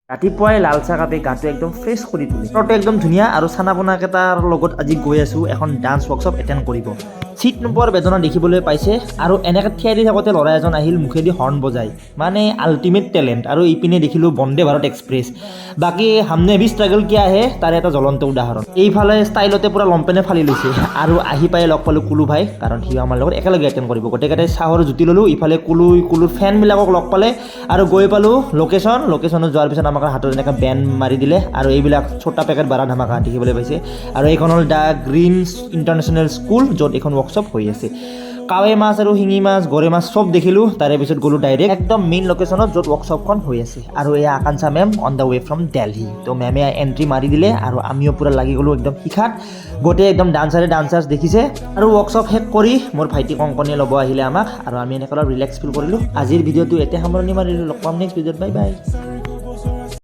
ৰাতিপুৱাই লাল চাহ কাপে গাটো একদম ফ্ৰেছ কৰি তোলে। বতৰটো একদম ধুনীয়া আৰু চানা বনা কেইটাৰ লগত আজি গৈ আছোঁ এখন ডান্স ৱৰ্কশ্বপ এটেণ্ড কৰিব। চিট নোপোৱাৰ বেদনা দেখিবলৈ পাইছে আৰু এনেকৈ থিয়াই দি থাকোঁতে ল'ৰা এজন আহিল মুখেদি হৰ্ণ বজাই, মানে আল্টিমেট টেলেণ্ট। আৰু ইপিনে দেখিলোঁ বন্দে ভাৰত এক্সপ্ৰেছ। বাকী হামনে ভি ষ্ট্ৰাগল কিয়া হে তাৰে এটা জ্বলন্ত উদাহৰণ। এইফালে ষ্টাইলতে পূৰা লম্পেনে ফালি লৈছে আৰু আহি পাই লগ পালোঁ কুলু ভাই, কাৰণ সি আমাৰ লগত একেলগে এটেণ্ড কৰিব। গোটেইকেইটাই চাহৰ জুতি ল'লোঁ। ইফালে কুলুৰ ফেনবিলাকক লগ পালে আৰু গৈ পালোঁ লোকেশ্যনত যোৱাৰ পিছত আমাক হাতত এনেকৈ বেণ্ড মাৰি দিলে আৰু এইবিলাক ছোটা পেকেট বাৰা ধামাকা দেখিবলৈ পাইছে। আৰু এইখন হ'ল দ্য গ্ৰীণ ইণ্টাৰনেশ্যনেল স্কুল, য'ত এইখন ৱৰ্কশ্বপ হৈ আছে। কাৱৈ মাছ আৰু শিঙি মাছ, গৰৈ মাছ চব দেখিলোঁ। তাৰে পিছত গ'লোঁ ডাইৰেক্ট একদম মেইন লোকেশ্যনত য'ত ৱৰ্কশ্বপখন হৈ আছে। আৰু এয়া আকাংক্ষা ma'am on the way from Delhi. তো মেমে এণ্ট্ৰি মাৰি দিলে আৰু আমিও পূৰা লাগি গ'লোঁ একদম শিখাত। গোটেই একদম ডান্সাৰ্ছ দেখিছে। আৰু ৱৰ্কশ্বপ শেষ কৰি মোৰ ভাইটি কংকণিয়ে ল'ব আহিলে আমাক আৰু আমি এনেকৈ অলপ ৰিলেক্স ফিল কৰিলোঁ। আজিৰ ভিডিঅ'টো এতিয়া সামৰণি মাৰিলোঁ। লগ পাম নেক্সট ভিডিঅ'ত। Bye bye.